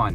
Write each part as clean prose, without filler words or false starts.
1,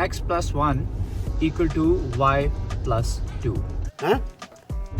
x + 1 = y + 2।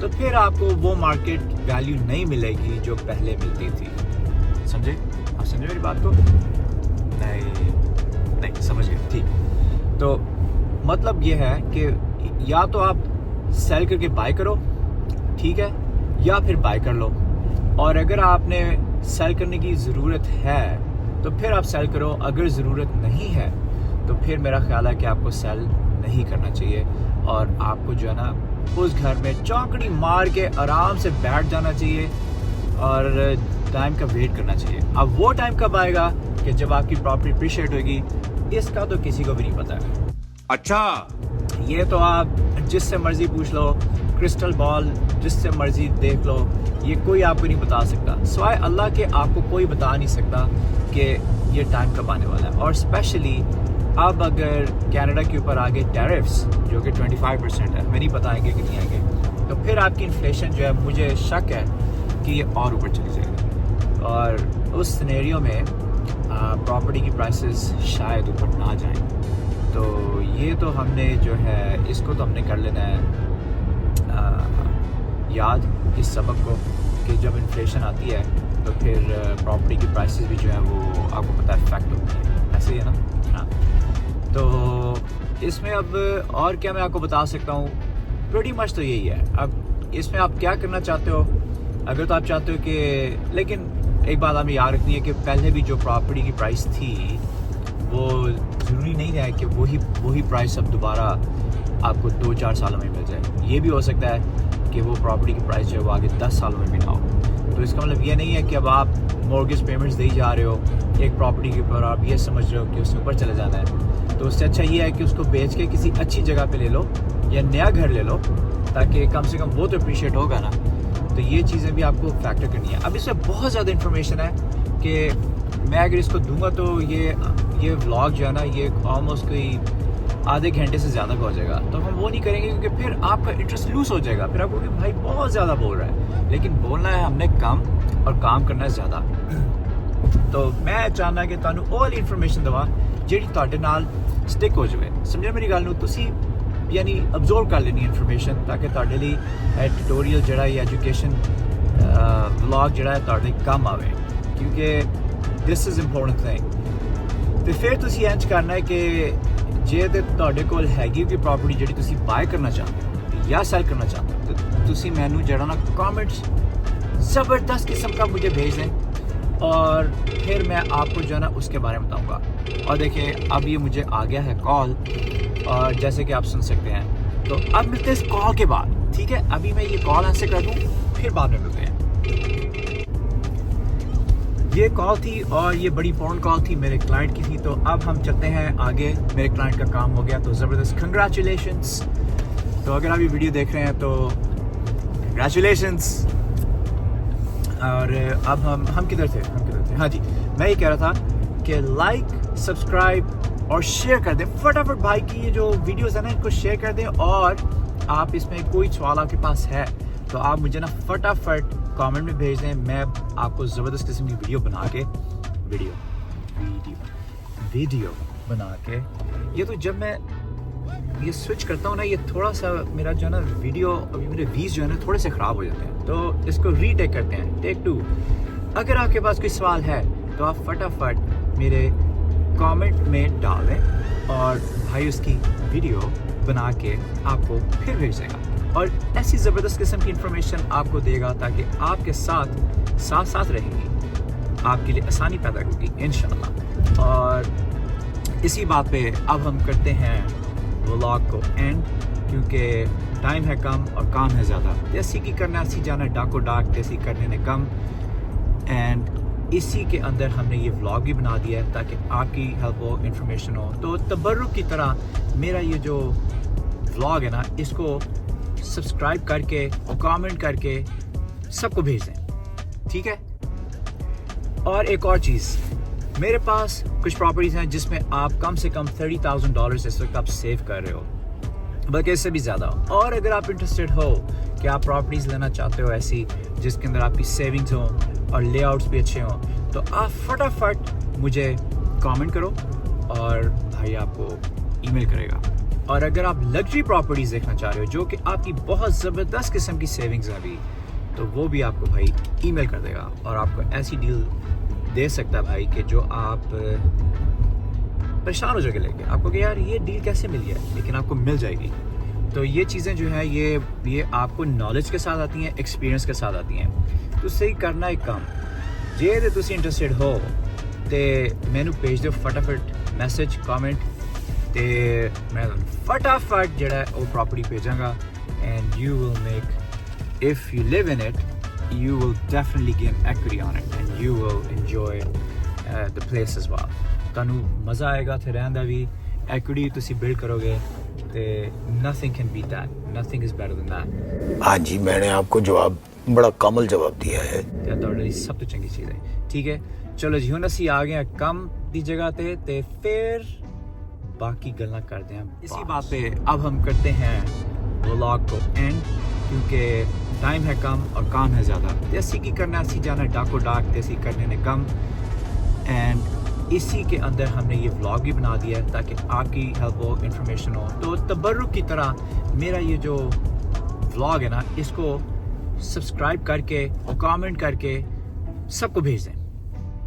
تو پھر آپ کو وہ مارکیٹ ویلیو نہیں ملے گی جو پہلے ملتی تھی. سمجھے؟ آپ سمجھے میری بات کو؟ نہیں سمجھ گئے. ٹھیک. تو مطلب یہ ہے کہ یا تو آپ سیل کر کے بائی کرو, ٹھیک ہے, یا پھر بائی کر لو. اور اگر آپ نے سیل کرنے کی ضرورت ہے تو پھر آپ سیل کرو. اگر ضرورت نہیں ہے تو پھر میرا خیال ہے کہ آپ کو سیل نہیں کرنا چاہیے, اور آپ کو جو ہے نا اس گھر میں چوکڑی مار کے آرام سے بیٹھ جانا چاہیے اور ٹائم کا ویٹ کرنا چاہیے. اب وہ ٹائم کب آئے گا کہ جب آپ کی پراپرٹی اپریشیٹ ہوگی, اس کا تو کسی کو بھی نہیں پتا ہے. اچھا, یہ تو آپ جس سے مرضی پوچھ لو, کرسٹل بال جس سے مرضی دیکھ لو, یہ کوئی آپ کو نہیں بتا سکتا سوائے اللہ کے. آپ کو کوئی بتا نہیں سکتا کہ یہ ٹائم کب آنے والا ہے. اور اسپیشلی اب اگر کینیڈا کے اوپر آگے ٹیرفس جو کہ 25% ہے, میں نہیں بتائیں گے کتنی آئیں گے, تو پھر آپ کی انفلیشن جو ہے مجھے شک ہے کہ یہ اور اوپر چلی جائے گی, اور اس سینیریو میں پراپرٹی کی پرائسز شاید اوپر نہ جائیں. تو یہ تو ہم نے جو ہے اس کو تو ہم نے کر لینا ہے یاد, اس سبق کو, کہ جب انفلیشن آتی ہے تو پھر پراپرٹی کی پرائسز بھی جو ہے وہ آپ کو پتہ ہے افیکٹ ہوتی ہے. ایسے ہی ہے نا؟ ہاں. تو اس میں اب اور کیا میں آپ کو بتا سکتا ہوں, پریٹی مچ تو یہی ہے. اب اس میں آپ کیا کرنا چاہتے ہو, اگر تو آپ چاہتے ہو کہ, لیکن ایک بات ہمیں یاد رکھنی ہے کہ پہلے بھی جو پراپرٹی کی پرائس تھی وہ ضروری نہیں ہے کہ وہی پرائس اب دوبارہ آپ کو 2-4 سالوں میں مل جائے. یہ بھی ہو سکتا ہے کہ وہ پراپرٹی کی پرائس جو ہے وہ آگے 10 سالوں میں بھی نہ ہو. تو اس کا مطلب یہ نہیں ہے کہ اب آپ مورگیج پیمنٹس دے جا رہے ہو ایک پراپرٹی کے اوپر, آپ یہ سمجھ رہے ہو کہ اس سے اوپر چلے جانا ہے. تو اس سے اچھا یہ ہے کہ اس کو بیچ کے کسی اچھی جگہ پہ لے لو یا نیا گھر لے لو, تاکہ کم سے کم وہ تو اپریشیٹ ہوگا نا. تو یہ چیزیں بھی آپ کو فیکٹر کرنی ہے. اب اس میں بہت زیادہ انفارمیشن ہے کہ میں اگر اس کو دوں گا تو یہ ولاگ جو ہے نا یہ آلموسٹ کوئی آدھے گھنٹے سے زیادہ کا ہو جائے گا. تو ہم وہ نہیں کریں گے کیونکہ پھر آپ کا انٹرسٹ لوز ہو جائے گا. پھر آپ کو کہ بھائی بہت زیادہ بول رہا ہے, لیکن بولنا ہے ہم نے کم اور کام کرنا ہے زیادہ. تو میں چاہنا کہ تانوں all انفارمیشن دوا ਜਿਹੜੀ ਤੁਹਾਡੇ ਨਾਲ ਸਟਿਕ ਹੋ ਜਾਵੇ. ਸਮਝਿਆ ਮੇਰੀ ਗੱਲ ਨੂੰ? ਤੁਸੀਂ ਯਾਨੀ ਅਬਜ਼ਰਵ ਕਰ ਲੈਣੀ ਇਨਫੋਰਮੇਸ਼ਨ ਤਾਂ ਕਿ ਤੁਹਾਡੇ ਲਈ ਟਿਊਟੋਰੀਅਲ ਜਿਹੜਾ ਹੈ ਐਜੂਕੇਸ਼ਨ ਵਲੌਗ ਜਿਹੜਾ ਹੈ ਤੁਹਾਡੇ ਕੰਮ ਆਵੇ, ਕਿਉਂਕਿ ਦਿਸ ਇਜ਼ ਇੰਪੋਰਟੈਂਟ ਥਿੰਗ. ਤੇ ਫਿਰ ਤੁਸੀਂ ਇੰਝ ਕਰਨਾ ਹੈ ਕਿ ਜੇ ਤੇ ਤੁਹਾਡੇ ਕੋਲ ਹੈਗੀ ਕੋਈ ਪ੍ਰਾਪਰਟੀ ਜਿਹੜੀ ਤੁਸੀਂ ਬਾਏ ਕਰਨਾ ਚਾਹੁੰਦੇ ਹੋ ਜਾਂ ਸੈਲ ਕਰਨਾ ਚਾਹੁੰਦੇ ਹੋ, تو ਤੁਸੀਂ ਮੈਨੂੰ ਜਿਹੜਾ ਨਾ کامنٹس زبردست قسم کا مجھے بھیج دیں, اور پھر میں آپ کو جو ہے نا اس کے بارے میں بتاؤں گا. اور دیکھیں اب یہ مجھے آ گیا ہے کال, اور جیسے کہ آپ سن سکتے ہیں. تو اب ملتے ہیں اس کال کے بعد, ٹھیک ہے؟ ابھی میں یہ کال آنسر کر دوں, پھر بعد میں ملتے ہیں. یہ کال تھی اور یہ بڑی امپورٹنٹ کال تھی, میرے کلائنٹ کی تھی. تو اب ہم چلتے ہیں آگے, میرے کلائنٹ کا کام ہو گیا, تو زبردست کنگریچولیشنس. تو اگر آپ یہ ویڈیو دیکھ رہے ہیں تو کنگریچولیشنس. اور اب ہم کدھر تھے؟ ہاں جی, میں یہ کہہ رہا تھا کہ لائک, سبسکرائب اور شیئر کر دیں فٹافٹ. بھائی کی یہ جو ویڈیوز ہیں نا ان کو شیئر کر دیں, اور آپ اس میں کوئی سوال آپ کے پاس ہے تو آپ مجھے نا فٹافٹ کامنٹ میں بھیج دیں. میں آپ کو زبردست قسم کی ویڈیو بنا کے ویڈیو بنا کے یہ تو جب میں یہ سوئچ کرتا ہوں نا, یہ تھوڑا سا میرا جو ہے نا ویڈیو, ابھی میرے ویز جو ہے نا تھوڑے سے خراب ہو جاتے ہیں, تو اس کو ری ٹیک کرتے ہیں, ٹیک 2. اگر آپ کے پاس کوئی سوال ہے تو آپ فٹافٹ میرے کامنٹ میں ڈال دیں, اور بھائی اس کی ویڈیو بنا کے آپ کو پھر بھیج دے گا, اور ایسی زبردست قسم کی انفارمیشن آپ کو دے گا تاکہ آپ کے ساتھ رہے گی, آپ کے لیے آسانی پیدا ہوگی انشاءاللہ. اور اسی بات پہ اب ہم کرتے ہیں ولاگ کو اینڈ, کیونکہ ٹائم ہے کم اور کام ہے زیادہ. دیسی کی کرنا اسی جانا, ڈاکو ڈاک دیسی کرنے نے کم. اینڈ اسی کے اندر ہم نے یہ ولاگ بھی بنا دیا ہے تاکہ آپ کی ہیلپ ہو, انفارمیشن ہو. تو تبرک کی طرح میرا یہ جو ولاگ ہے نا اس کو سبسکرائب کر کے, کامنٹ کر کے سب کو بھیج دیں, ٹھیک ہے؟ اور ایک اور چیز, میرے پاس کچھ پراپرٹیز ہیں جس میں آپ کم سے کم $30,000 اس وقت آپ سیو کر رہے ہو, بلکہ اس سے بھی زیادہ. اور اگر آپ انٹرسٹڈ ہو کہ آپ پراپرٹیز لینا چاہتے ہو ایسی جس کے اندر آپ کی سیونگز ہوں اور لے آؤٹس بھی اچھے ہوں, تو آپ فٹافٹ مجھے کامنٹ کرو اور بھائی آپ کو ای میل کرے گا. اور اگر آپ لگژری پراپرٹیز دیکھنا چاہ رہے ہو جو کہ آپ کی بہت زبردست قسم کی سیونگز ہیں ابھی، تو وہ بھی آپ کو بھائی ای میل کر دے گا اور آپ کو ایسی ڈیل دے سکتا ہے بھائی کہ جو آپ پریشان ہو جائے گے لے کے، آپ کو کہ یار یہ ڈیل کیسے ملی ہے، لیکن آپ کو مل جائے گی. تو یہ چیزیں جو ہے یہ آپ کو نالج کے ساتھ آتی ہیں، ایکسپیرینس کے ساتھ آتی ہیں. تو صحیح کرنا ایک کام، جے تسی انٹرسٹڈ ہو تے مینوں بھیج دیو فٹافٹ میسج کامنٹ تے میں فٹافٹ جڑا ہے وہ پراپرٹی بھیجاں گا. And you will make, if you leave in it you will definitely gain equity on it and you will enjoy the place as well. تانوں مزہ آئے گا تے رہن دا بھی. ایکویٹی تسی بلڈ کرو گے تے nothing can beat that, nothing is better than that. ہاں جی، میں نے آپ کو جواب بڑا کامل جواب دیا ہے. تے تہاڈے لئی سب تو چنگی چیز ہے. ٹھیک ہے چلو جی، ہن اسی آ گئے ہیں کم دی جگہ تے پھر باقی گلاں کرتے ہیں. اسی بات پہ اب ہم کرتے ہیں ولاگ کو اینڈ، کیونکہ ٹائم ہے کم اور کام ہے زیادہ. تے اسی کی کرنا، اسی جانا ڈاکو ڈاک تے اسی کرنے نے کم. اینڈ اسی کے اندر ہم نے یہ ولاگ بھی بنا دیا ہے تاکہ آپ کی ہیلپ ہو، انفارمیشن ہو. تو تبرک کی طرح میرا یہ جو ولاگ ہے نا، اس کو سبسکرائب کر کے، کامنٹ کر کے سب کو بھیج دیں.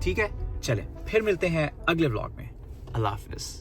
ٹھیک ہے چلیں پھر ملتے ہیں اگلے ولاگ میں. اللہ حافظ.